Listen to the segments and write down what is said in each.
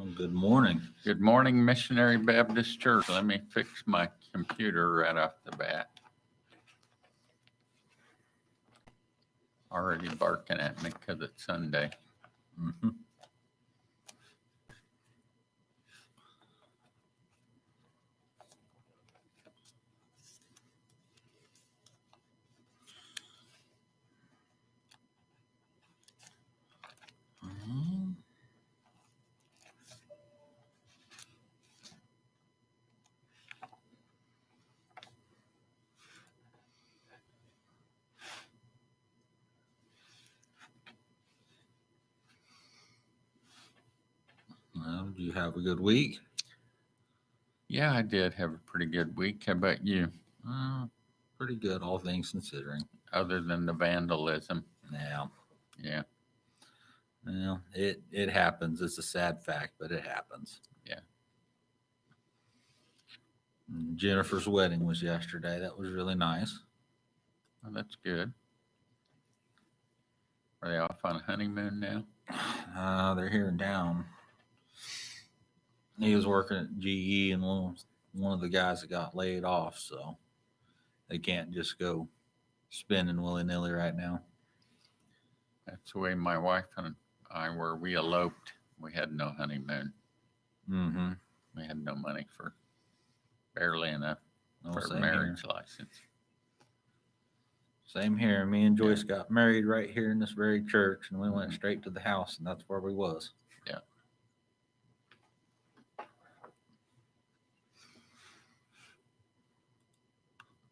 Well, good morning. Good morning, Missionary Baptist Church. Let me fix my computer right off the bat. Already barking at me because it's Sunday. Mhm. Mhm. Well, do you have a good week? Yeah, I did have a pretty good week. How about you? Pretty good, all things considering. Other than the vandalism. Now, Yeah, well, it happens. It's a sad fact, but it happens. Yeah. And Jennifer's wedding was yesterday. That was really nice. well, that's good. Are they off on a honeymoon now? They're here in town. He was working at GE, and one of the guys that got laid off, so they can't just go spending willy nilly right now. That's the way my wife and I were. We eloped. We had no honeymoon. Mm-hmm. We had no money for barely enough for a Same marriage here. license. Same here. Me and Joyce got married right here in this very church, and we went straight to the house, and that's where we was. Yeah.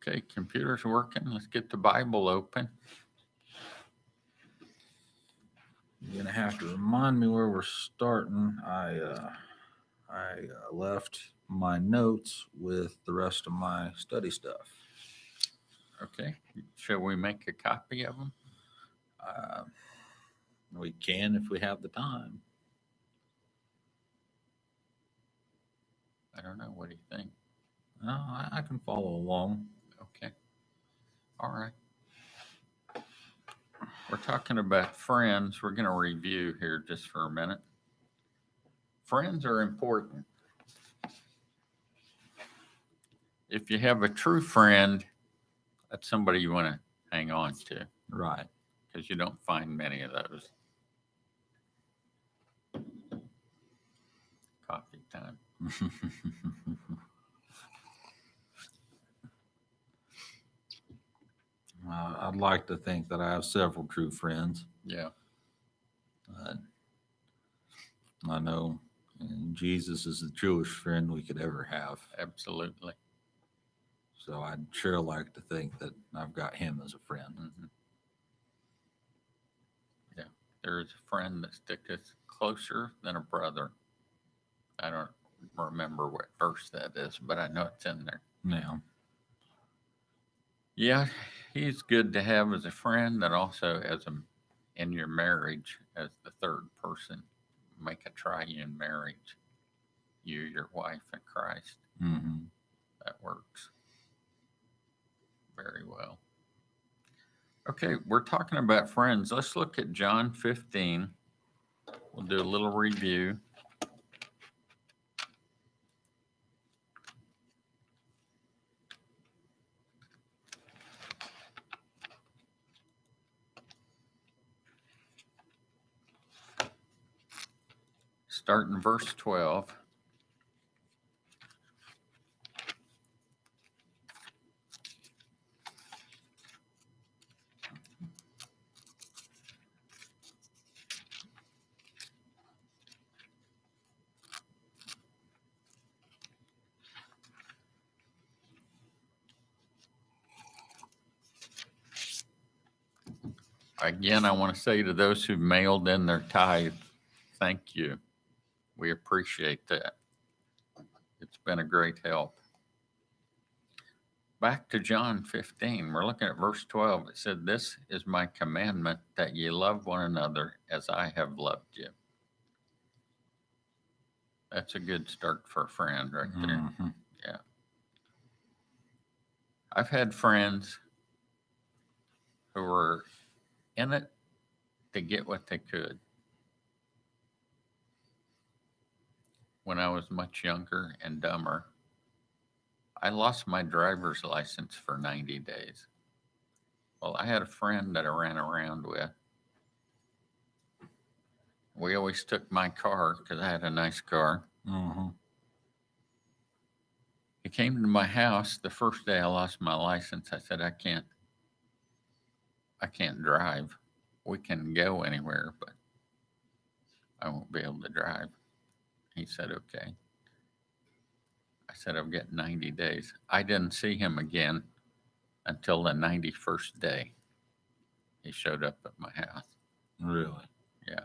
Okay, computer's working. Let's get the Bible open. You're gonna have to remind me where we're starting. I left my notes with the rest of my study stuff. Okay, shall we make a copy of them? We can if we have the time. I don't know. What do you think? No, I can follow along. Okay. All right. We're talking about friends. We're going to review here just for a minute. Friends are important. If you have a true friend, that's somebody you want to hang on to. Right. Because you don't find many of those. Coffee time. I'd like to think that I have several true friends. Yeah. I know Jesus is the truest friend we could ever have. Absolutely. So I'd sure like to think that I've got him as a friend. Mm-hmm. Yeah. There is a friend that sticks us closer than a brother. I don't remember what verse that is, but I know it's in there. Yeah. Yeah, he's good to have as a friend and also as in your marriage as the third person. Make a triune marriage. You, your wife, and Christ. Mm-hmm. That works very well. Okay, we're talking about friends. Let's look at John 15. We'll do a little review. Start in verse 12. Again, I want to say to those who mailed in their tithe, thank you. We appreciate that. It's been a great help. Back to John 15, we're looking at verse 12. It said, "This is my commandment, that ye love one another as I have loved you." That's a good start for a friend right there. Mm-hmm. Yeah. I've had friends who were in it to get what they could. when I was much younger and dumber, I lost my driver's license for 90 days. Well, I had a friend that I ran around with. We always took my car because I had a nice car. Mm-hmm. He came to my house the first day I lost my license. I said, I can't drive. We can go anywhere, but I won't be able to drive. He said, okay. I said, I'll get 90 days. I didn't see him again until the 91st day. He showed up at my house. Really? Yeah.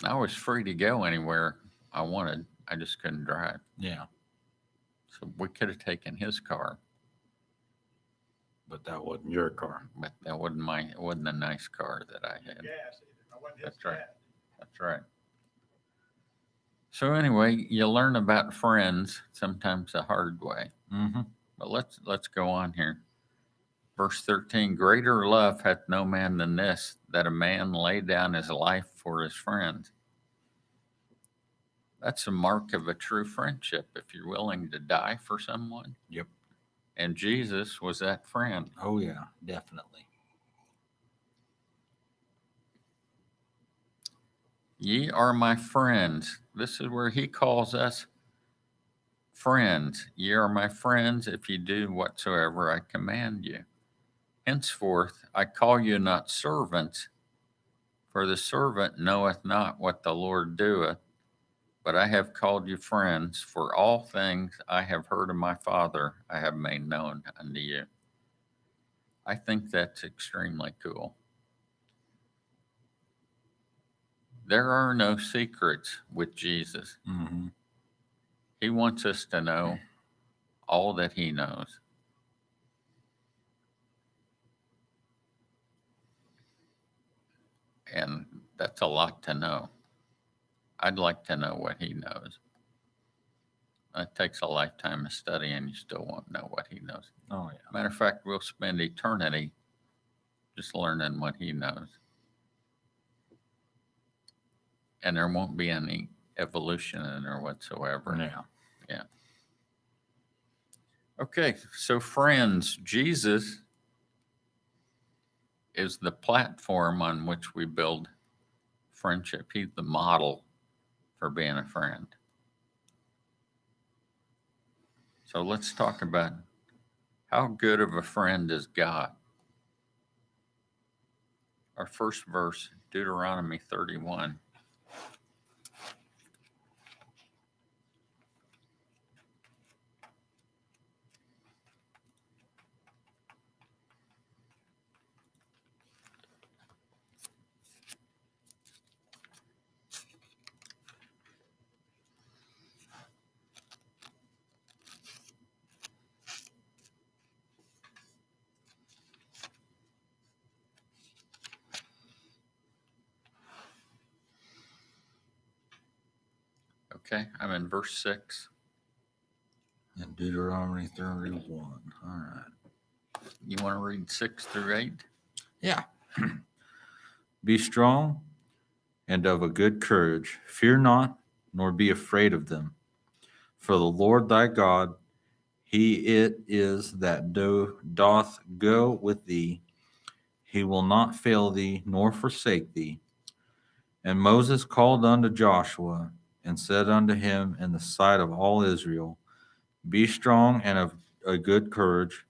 I was free to go anywhere I wanted. I just couldn't drive. Yeah. So we could have taken his car, But that wasn't your car. but that wasn't it wasn't a nice car that I had. That's right. That's right. So anyway, you learn about friends sometimes the hard way. Mm-hmm. But let's go on here. Verse 13, greater love hath no man than this, that a man lay down his life for his friends. That's a mark of a true friendship if you're willing to die for someone. Yep. And Jesus was that friend. Oh, yeah, definitely. Ye are my friends. This is where he calls us friends. Ye are my friends if ye do whatsoever I command you. Henceforth I call you not servants, for the servant knoweth not what the Lord doeth, but I have called you friends, for all things I have heard of my Father I have made known unto you. I think that's extremely cool. There are no secrets with Jesus. Mm-hmm. He wants us to know all that he knows. And that's a lot to know. I'd like to know what he knows. It takes a lifetime of study and you still won't know what he knows. Oh, yeah. Matter of fact, we'll spend eternity just learning what he knows. And there won't be any evolution in there whatsoever. Yeah. Okay, so friends, Jesus is the platform on which we build friendship. He's the model for being a friend. So let's talk about how good of a friend is God. Our first verse, Deuteronomy 31. Okay, I'm in verse 6. And Deuteronomy 31. All right. You want to read 6 through 8? Yeah. Be strong and of a good courage. Fear not, nor be afraid of them. For the Lord thy God, he it is that doth go with thee. He will not fail thee, nor forsake thee. And Moses called unto Joshua, and said unto him in the sight of all Israel, Be strong and of a good courage,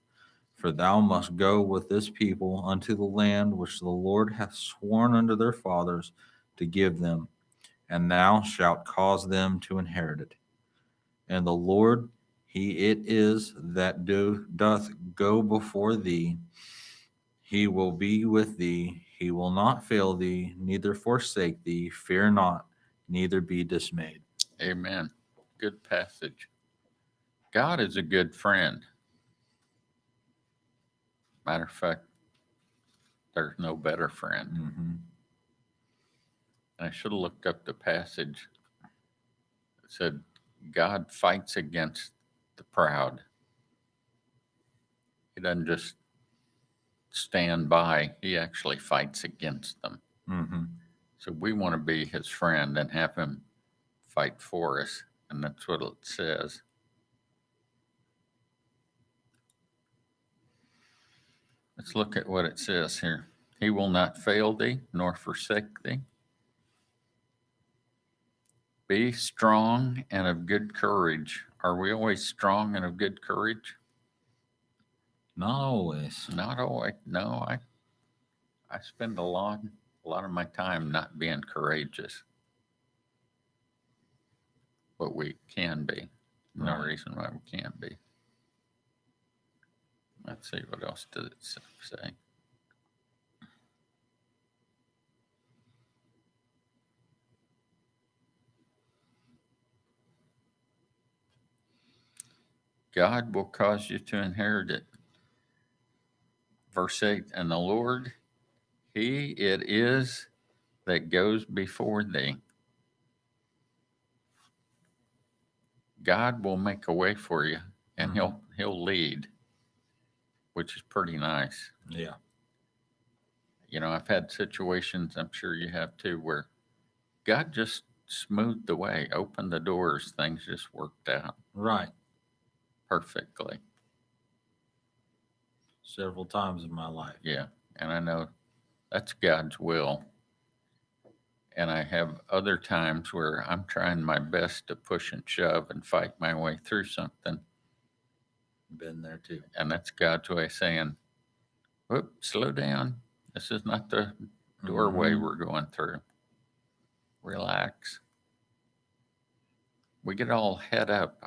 for thou must go with this people unto the land which the Lord hath sworn unto their fathers to give them, and thou shalt cause them to inherit it. And the Lord, he it is that doth go before thee. He will be with thee. He will not fail thee, neither forsake thee. Fear not, neither be dismayed. Amen. Good passage. God is a good friend. Matter of fact, there's no better friend. Mm-hmm. And I should have looked up the passage. It said, God fights against the proud. He doesn't just stand by, he actually fights against them. Mm-hmm. So we want to be his friend and have him fight for us. And that's what it says. Let's look at what it says here. He will not fail thee nor forsake thee. Be strong and of good courage. Are we always strong and of good courage? Not always. Not always. No, I spend a lot of my time not being courageous. But we can be. No Right. reason why we can't be. Let's see, what else did it say? God will cause you to inherit it. Verse 8, and the Lord, He it is that goes before thee. God will make a way for you, and he'll lead, which is pretty nice. Yeah. You know, I've had situations, I'm sure you have too, where God just smoothed the way, opened the doors, things just worked out Right. perfectly. Several times in my life. Yeah, and I know that's God's will. And I have other times where I'm trying my best to push and shove and fight my way through something. Been there too. And that's God's way of saying, whoop, slow down. This is not the doorway we're going through. Relax. We get all head up.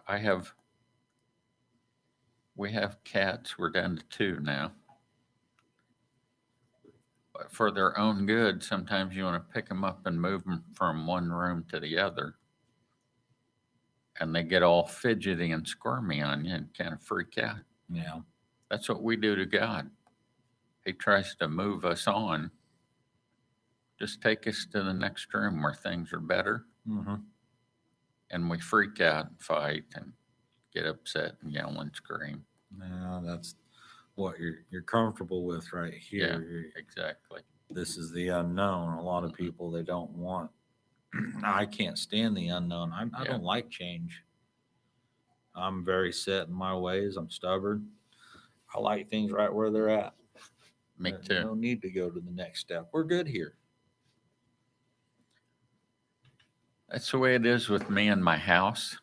We have cats. We're down to 2 now. But for their own good, sometimes you want to pick them up and move them from one room to the other. And they get all fidgety and squirmy on you and kind of freak out. Yeah. That's what we do to God. He tries to move us on. Just take us to the next room where things are better. Mm-hmm. And we freak out and fight and get upset and yell and scream. Yeah, that's what you're comfortable with right here. Yeah, exactly. This is the unknown. A lot of people, they don't want. I can't stand the unknown. I don't like change. I'm very set in my ways. I'm stubborn. I like things right where they're at. Me There's too. no need to go to the next step. We're good here. That's the way it is with me and my house.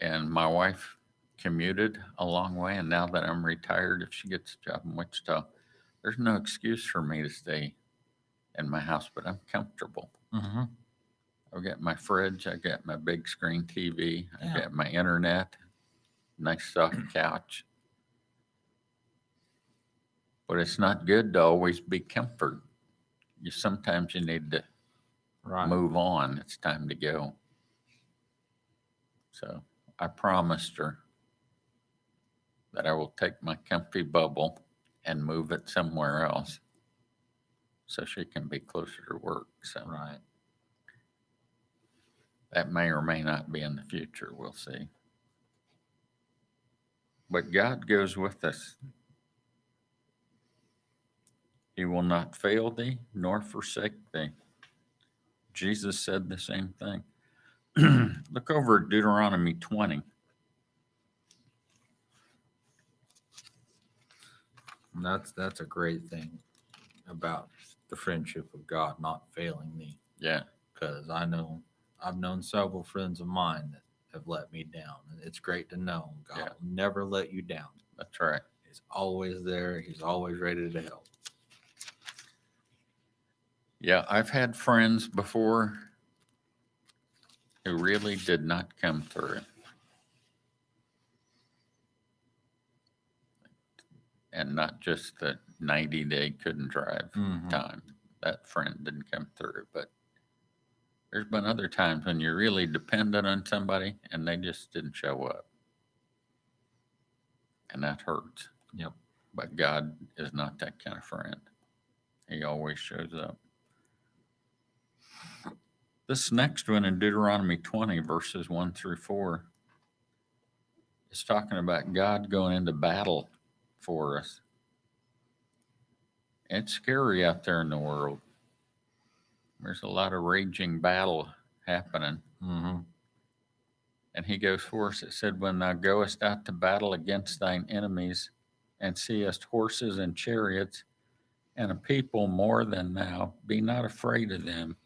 And my wife commuted a long way. And now that I'm retired, if she gets a job in Wichita, there's no excuse for me to stay in my house, but I'm comfortable. Mm-hmm. I've got my fridge. I got my big screen TV. Yeah. I got my internet, nice soft couch. But it's not good to always be comfort. Sometimes you need to move on. It's time to go. So I promised her that I will take my comfy bubble and move it somewhere else so she can be closer to work. So that may or may not be in the future. We'll see. But God goes with us. He will not fail thee nor forsake thee. Jesus said the same thing. Look over at Deuteronomy 20. And that's a great thing about the friendship of God not failing me. Yeah. Because I've known several friends of mine that have let me down. And it's great to know God will never let you down. That's right. He's always there. He's always ready to help. Yeah, I've had friends before who really did not come through. And not just the 90-day couldn't drive time. That friend didn't come through. But there's been other times when you're really dependent on somebody and they just didn't show up. And that hurts. Yep. But God is not that kind of friend. He always shows up. This next one in Deuteronomy 20, verses 1 through 4, is talking about God going into battle for us. It's scary out there in the world. There's a lot of raging battle happening. Mm-hmm. And he goes forth, it said, when thou goest out to battle against thine enemies, and seest horses and chariots, and a people more than thou, be not afraid of them,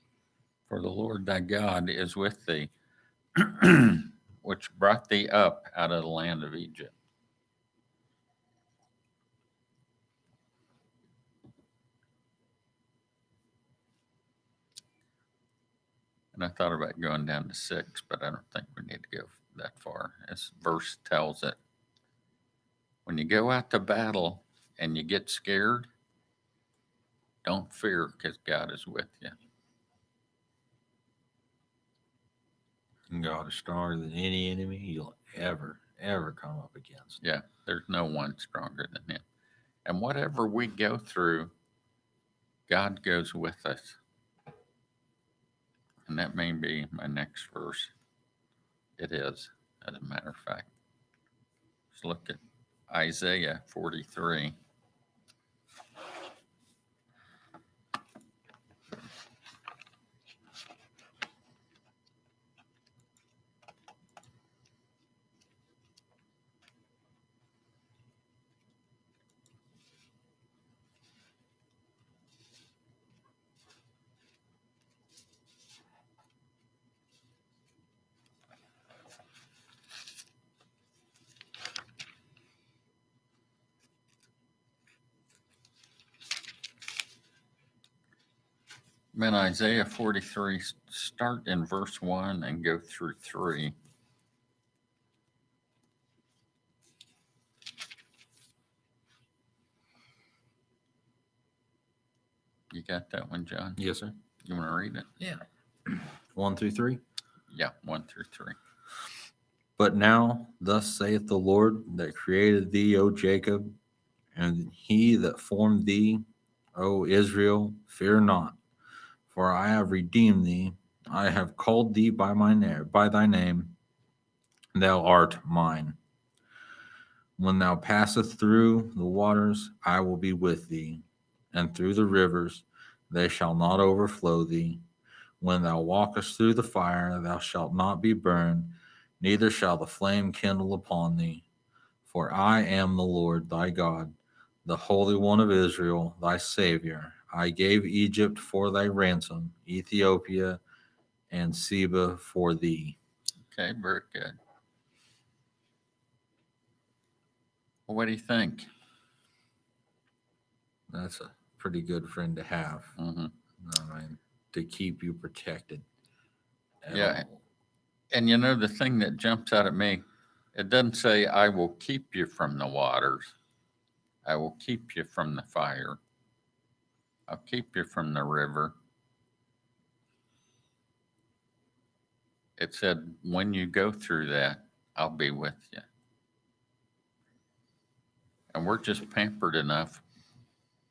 for the Lord thy God is with thee, which brought thee up out of the land of Egypt. And I thought about going down to 6, but I don't think we need to go that far. This verse tells it. When you go out to battle and you get scared, don't fear, because God is with you. God is stronger than any enemy you'll ever come up against. Yeah, there's no one stronger than him. And whatever we go through, God goes with us. And that may be my next verse. It is, as a matter of fact. Let's look at Isaiah 43. In Isaiah 43, start in verse 1 and go through 3. You got that one, John? Yes, sir. You want to read it? Yeah. 1 through 3. Yeah, 1 through 3. But now, thus saith the Lord that created thee, O Jacob, and he that formed thee, O Israel, fear not, for I have redeemed thee. I have called thee by thy name, thou art mine. When thou passest through the waters, I will be with thee, and through the rivers, they shall not overflow thee. When thou walkest through the fire, thou shalt not be burned, neither shall the flame kindle upon thee. For I am the Lord thy God, the Holy One of Israel, thy Savior. I gave Egypt for thy ransom, Ethiopia and Seba for thee. Okay, very good. Well, what do you think? That's a pretty good friend to have. Mm-hmm. I mean, to keep you protected. Yeah. And you know, the thing that jumps out at me, it doesn't say, I will keep you from the waters. I will keep you from the fire. I'll keep you from the river. It said, when you go through that, I'll be with you. And we're just pampered enough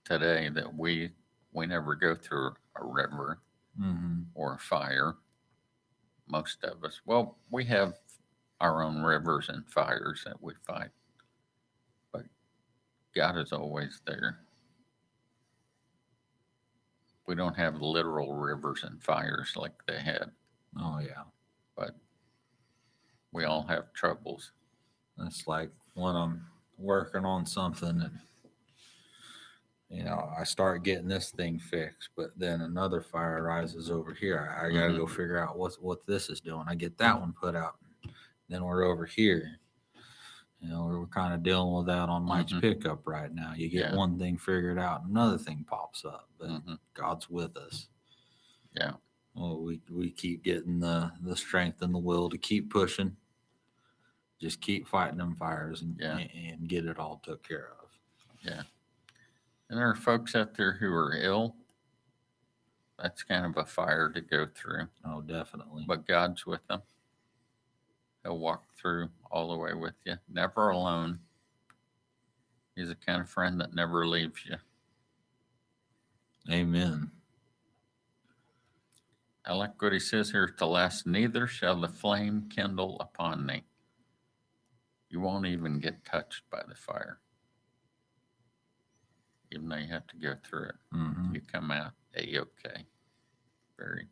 today that we never go through a river Mm-hmm. or a fire. Most of us. Well, we have our own rivers and fires that we fight, but God is always there. We don't have literal rivers and fires like they had, Oh, yeah. but we all have troubles. It's like when I'm working on something and, I start getting this thing fixed, but then another fire rises over here. I got to go figure out what this is doing. I get that one put out. Then we're over here. We're kind of dealing with that on Mike's pickup right now. You get one thing figured out, another thing pops up, but God's with us. Yeah. Well, we keep getting the strength and the will to keep pushing. Just keep fighting them fires and get it all took care of. Yeah. And there are folks out there who are ill. That's kind of a fire to go through. Oh, definitely. But God's with them. He'll walk through all the way with you, never alone. He's the kind of friend that never leaves you. Amen. I like what he says here at the last, neither shall the flame kindle upon thee. You won't even get touched by the fire. Even though you have to go through it, Mm-hmm. you come out A-okay. Very,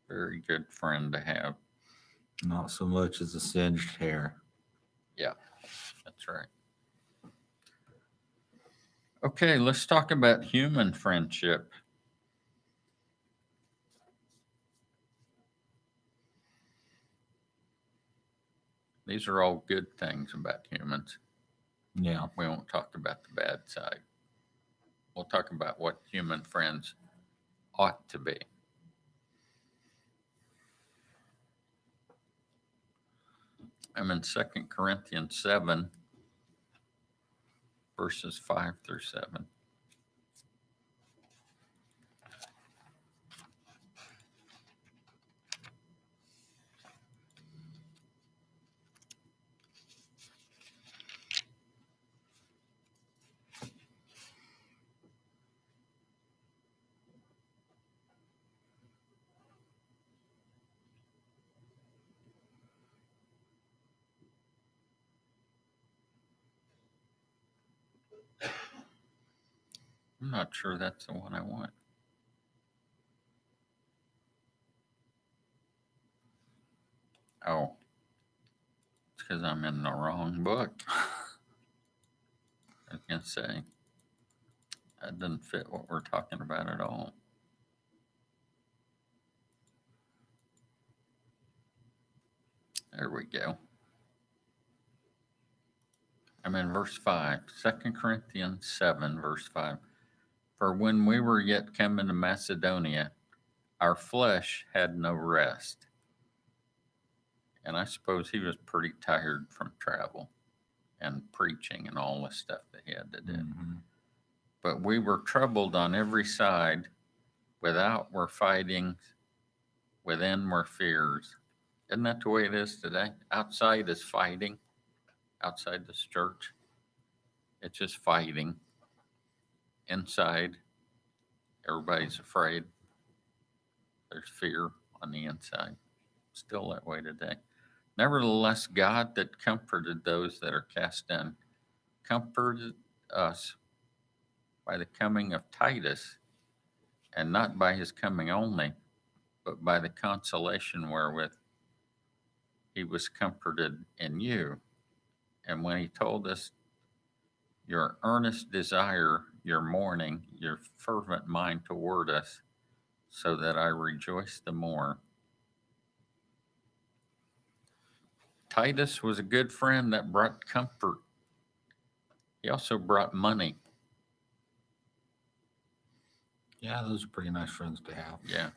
very good friend to have. Not so much as a singed hair. Yeah, that's right. Okay, let's talk about human friendship. These are all good things about humans. Yeah. We won't talk about the bad side. We'll talk about what human friends ought to be. I'm in 2 Corinthians 7, verses 5 through 7. I'm not sure that's the one I want. Oh, it's because I'm in the wrong book. I was going to say, that doesn't fit what we're talking about at all. There we go. I'm in verse 5, 2 Corinthians 7, verse 5. For when we were yet coming to Macedonia, our flesh had no rest. And I suppose he was pretty tired from travel and preaching and all the stuff that he had to do. Mm-hmm. But we were troubled on every side. Without were fightings, within were fears. Isn't that the way it is today? Outside is fighting. Outside this church, it's just fighting. Inside, everybody's afraid. There's fear on the inside. Still that way today. Nevertheless, God that comforted those that are cast down comforted us by the coming of Titus, and not by his coming only, but by the consolation wherewith he was comforted in you. And when he told us your earnest desire, your mourning, your fervent mind toward us, so that I rejoice the more. Titus was a good friend that brought comfort. He also brought money. Yeah, those are pretty nice friends to have. Yeah.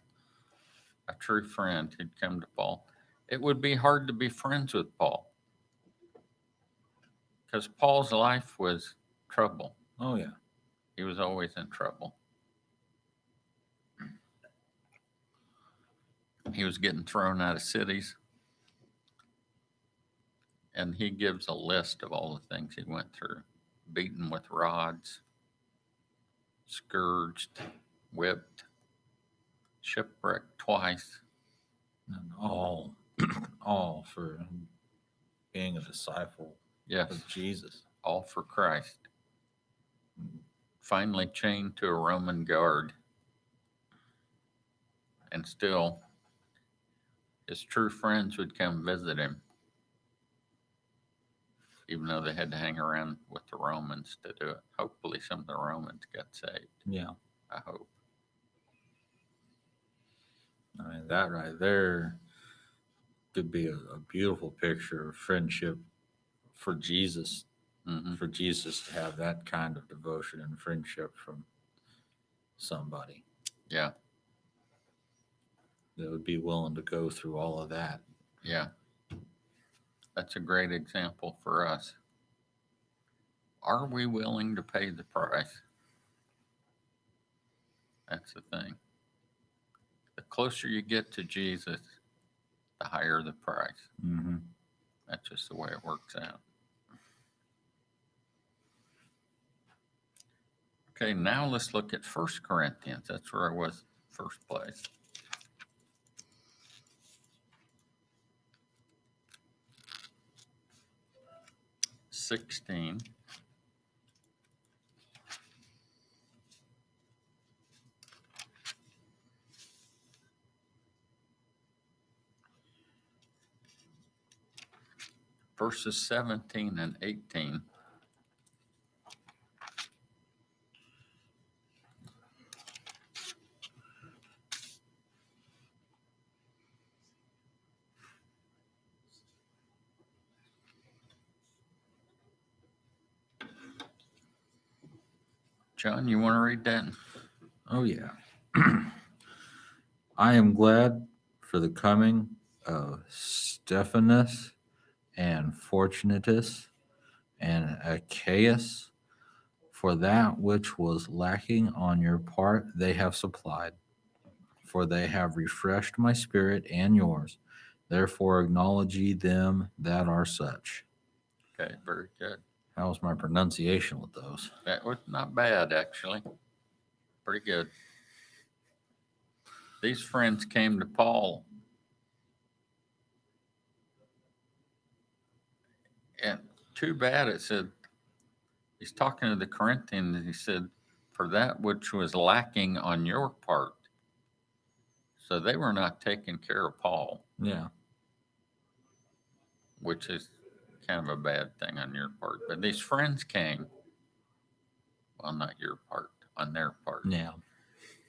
A true friend who'd come to Paul. It would be hard to be friends with Paul because Paul's life was trouble. Oh, yeah. He was always in trouble. He was getting thrown out of cities. And he gives a list of all the things he went through: beaten with rods, scourged, whipped, shipwrecked twice. And all, all for being a disciple Yes, of Jesus. all for Christ. Finally chained to a Roman guard. And still, his true friends would come visit him, even though they had to hang around with the Romans to do it. Hopefully, some of the Romans got saved. Yeah. I hope. I mean, that right there could be a beautiful picture of friendship for Jesus, Mm-hmm. for Jesus to have that kind of devotion and friendship from somebody Yeah, that would be willing to go through all of that. yeah. That's a great example for us. Are we willing to pay the price? That's the thing. The closer you get to Jesus, the higher the price. Mm-hmm. That's just the way it works out. Okay, now let's look at 1 Corinthians. That's where I was first place. (16) verses 17 and 18. John, you want to read that? Oh, yeah. I am glad for the coming of Stephanus and Fortunatus and Achaeus, for that which was lacking on your part they have supplied, for they have refreshed my spirit and yours. Therefore acknowledge ye them that are such. Okay, very good. How's my pronunciation with those? That was not bad, actually. Pretty good. These friends came to Paul, and too bad it said, he's talking to the Corinthians, and he said, for that which was lacking on your part. So they were not taking care of Paul, Yeah. which is kind of a bad thing on your part. But these friends came, well, not your part, on their part. Yeah.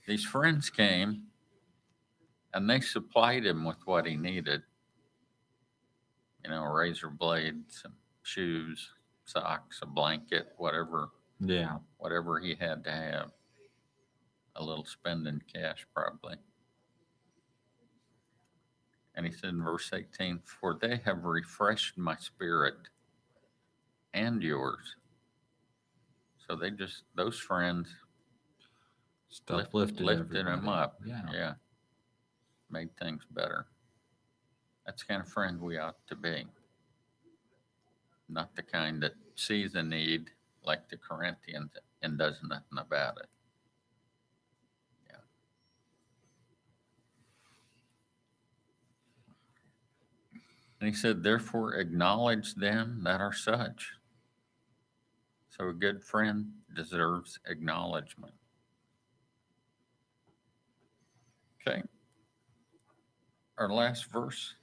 These friends came and they supplied him with what he needed. You know, a razor blade, some shoes, socks, a blanket, whatever Yeah. he had to have. A little spending cash, probably. And he said in verse 18, for they have refreshed my spirit and yours. So those friends Lifted lifted him everybody. up. Yeah. Yeah. Made things better. That's the kind of friend we ought to be. Not the kind that sees a need like the Corinthians and does nothing about it. Yeah. And he said, therefore acknowledge them that are such. So a good friend deserves acknowledgement. Okay. Our last verse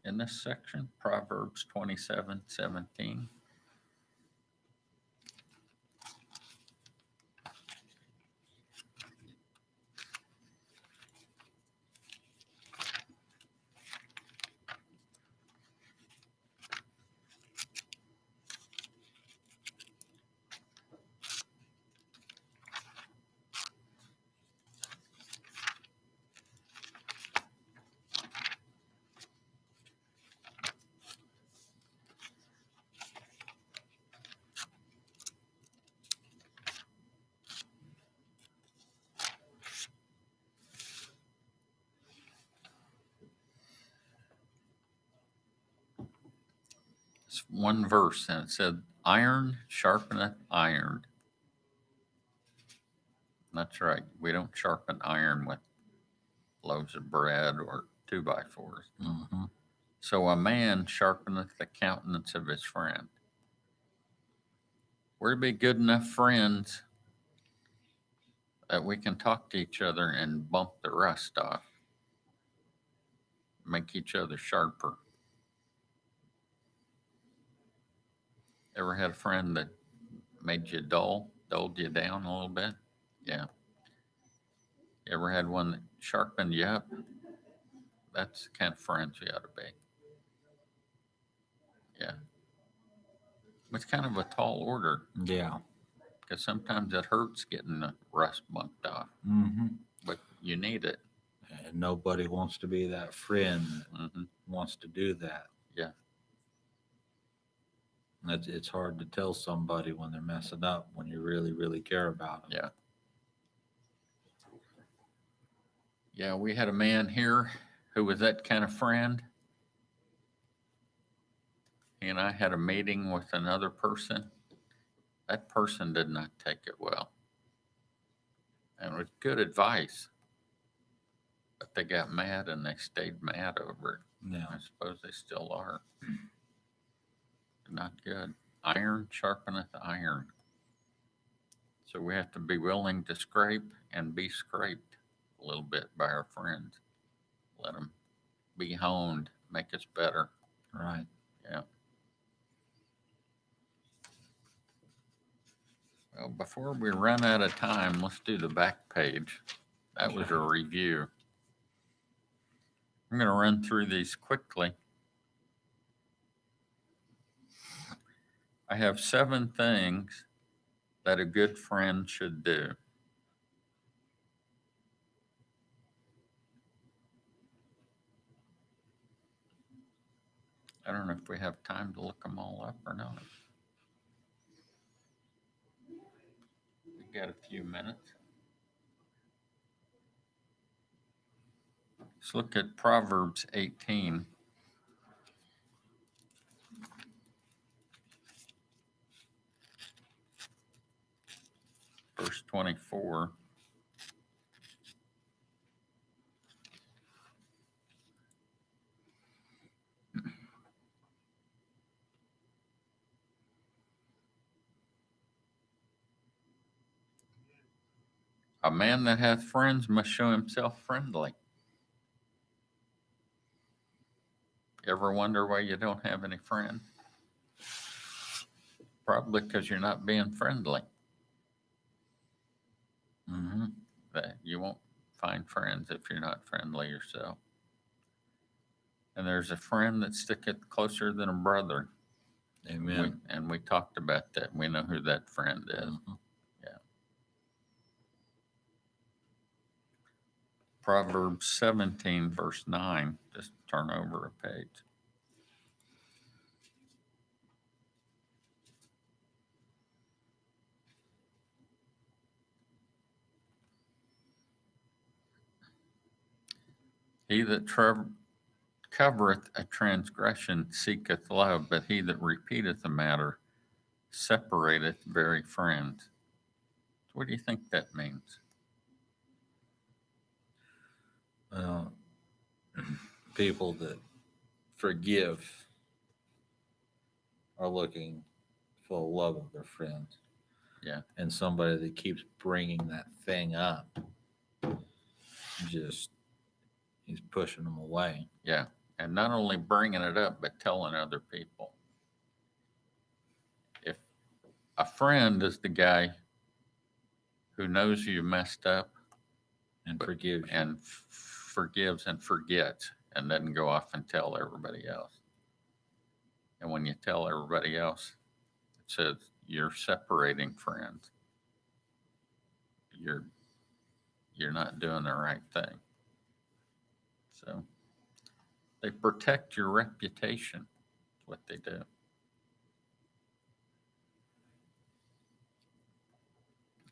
in this section, Proverbs 27:17. It's one verse, and it said, iron sharpeneth iron. That's right. We don't sharpen iron with loaves of bread or 2x4s. Mm-hmm. So a man sharpeneth the countenance of his friend. We're to be good enough friends that we can talk to each other and bump the rust off, make each other sharper. Ever had a friend that made you dulled you down a little bit? Yeah. Ever had one that sharpened you up? That's the kind of friends we ought to be. Yeah. It's kind of a tall order Yeah. because sometimes it hurts getting the rust bumped off, Mm-hmm. but you need it. And nobody wants to be that friend that Hmm. wants to do that. Yeah. It's hard to tell somebody when they're messing up when you really, really care about them. Yeah. Yeah, we had a man here who was that kind of friend. He and I had a meeting with another person. That person did not take it well. And it was good advice. But they got mad and they stayed mad over it. Yeah. I suppose they still are. Not good. Iron sharpeneth iron. So we have to be willing to scrape and be scraped a little bit by our friends. Let them be honed, make us better. Right. Yeah. Well, before we run out of time, let's do the back page. That was a review. I'm going to run through these quickly. I have 7 things that a good friend should do. I don't know if we have time to look them all up or not. We got a few minutes. Let's look at Proverbs 18. Verse 24. A man that hath friends must show himself friendly. Ever wonder why you don't have any friends? Probably because you're not being friendly. That you won't find friends if you're not friendly yourself. And there's a friend that sticketh closer than a brother. Amen. And we talked about that. We know who that friend is. Mhm. Proverbs 17, verse 9. Just turn over a page. He that covereth a transgression seeketh love, but he that repeateth a matter separateth very friends. What do you think that means? People that forgive are looking for the love of their friends. Yeah. And somebody that keeps bringing that thing up, he's pushing them away. Yeah. And not only bringing it up, but telling other people. If a friend is the guy who knows you messed up And forgives you. and forgives and forgets and doesn't go off and tell everybody else. And when you tell everybody else, it says you're separating friends. You're not doing the right thing. So they protect your reputation. That's what they do.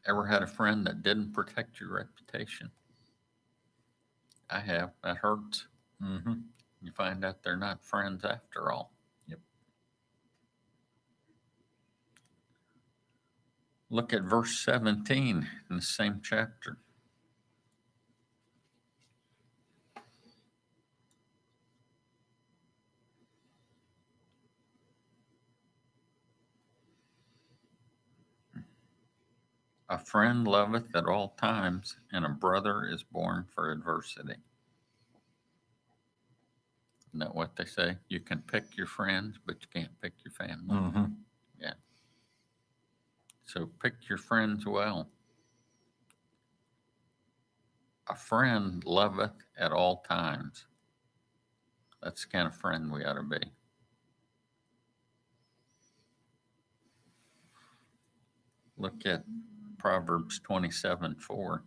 Ever had a friend that didn't protect your reputation? I have. That hurts. Mm-hmm. You find out they're not friends after all. Yep. Look at verse 17 in the same chapter. A friend loveth at all times, and a brother is born for adversity. Isn't that what they say? You can pick your friends, but you can't pick your family. Mm-hmm. So pick your friends well. A friend loveth at all times. That's the kind of friend we ought to be. Look at Proverbs 27:4.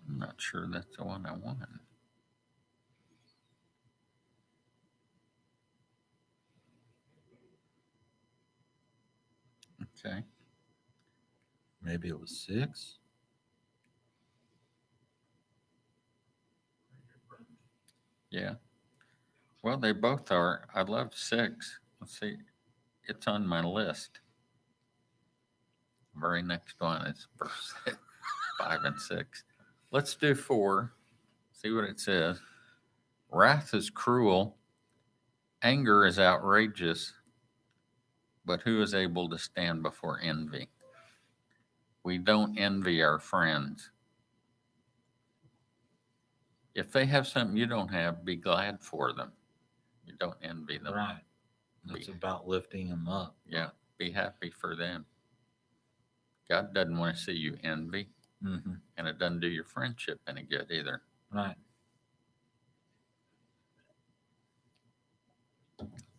I'm not sure that's the one I want. Okay. Maybe it was 6. Yeah. Well, they both are. I love 6. Let's see. It's on my list. Very next one is verse 5 and 6. Let's do 4. See what it says. Wrath is cruel, anger is outrageous, but who is able to stand before envy? We don't envy our friends. If they have something you don't have, be glad for them. You don't envy them. Right. It's about lifting them up. Yeah, be happy for them. God doesn't want to see you envy, Mm-hmm. and it doesn't do your friendship any good either. Right.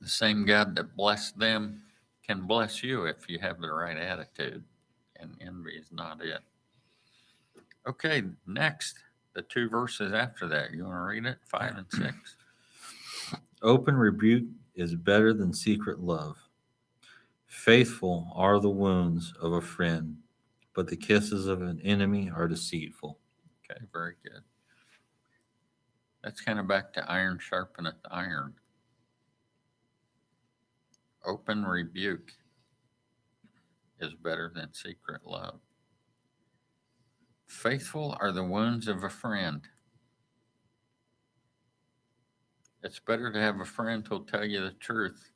The same God that blessed them can bless you if you have the right attitude, and envy is not it. Okay, next, the two verses after that. You want to read it? 5 and 6. Open rebuke is better than secret love. Faithful are the wounds of a friend, but the kisses of an enemy are deceitful. Okay, very good. That's kind of back to iron sharpeneth iron. Open rebuke is better than secret love. Faithful are the wounds of a friend. It's better to have a friend who'll tell you the truth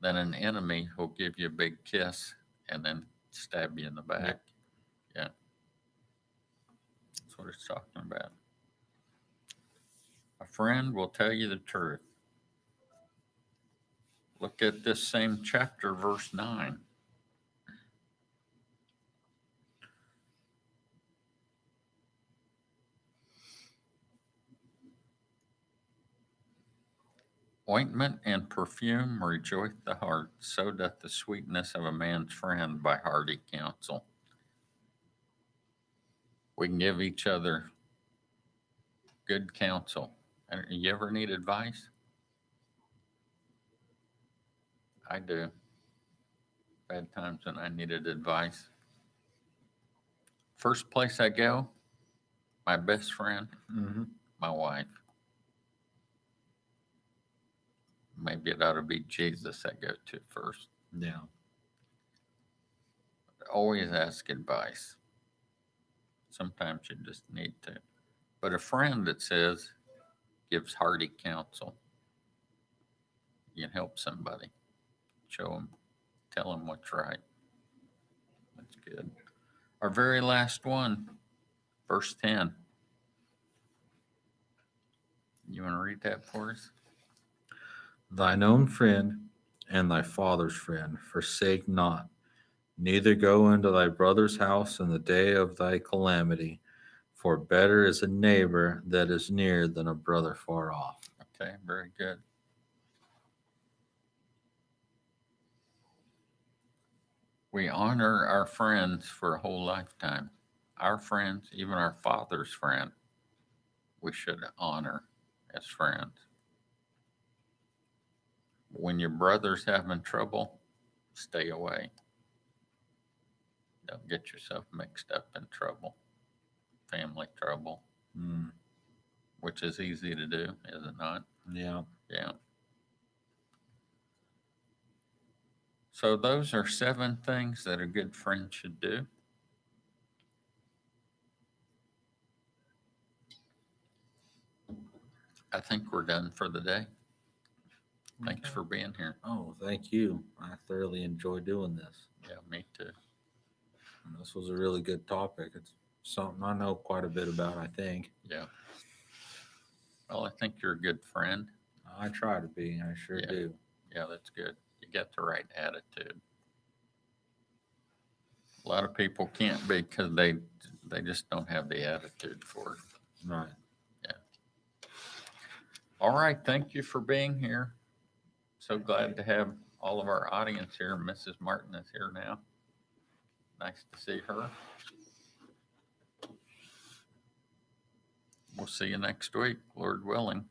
than an enemy who'll give you a big kiss and then stab you in the back. Yep. Yeah. That's what it's talking about. A friend will tell you the truth. Look at this same chapter, verse 9. Ointment and perfume rejoice the heart, so doth the sweetness of a man's friend by hearty counsel. We can give each other good counsel. And you ever need advice? I do. I've had times when I needed advice. First place I go, my best friend, Mm-hmm. my wife. Maybe it ought to be Jesus I go to first. Yeah. Always ask advice. Sometimes you just need to. But a friend that says, gives hearty counsel. You can help somebody. Show them, tell them what's right. That's good. Our very last one, verse 10. You want to read that for us? Thine own friend and thy father's friend forsake not, neither go into thy brother's house in the day of thy calamity, for better is a neighbor that is near than a brother far off. Okay, very good. We honor our friends for a whole lifetime. Our friends, even our father's friend, we should honor as friends. When your brother's having trouble, stay away. Don't get yourself mixed up in trouble, family trouble, Mm, which is easy to do, is it not? yeah. Yeah. So those are 7 things that a good friend should do. I think we're done for the day. Thanks Okay. for being here. Oh, thank you. I thoroughly enjoy doing this. Yeah, me too. And this was a really good topic. It's something I know quite a bit about, I think. Yeah. Well, I think you're a good friend. I try to be. I sure Yeah. do. Yeah, that's good. You got the right attitude. A lot of people can't be because they just don't have the attitude for it. Right. All right. Thank you for being here. So glad to have all of our audience here. Mrs. Martin is here now. Nice to see her. We'll see you next week, Lord willing.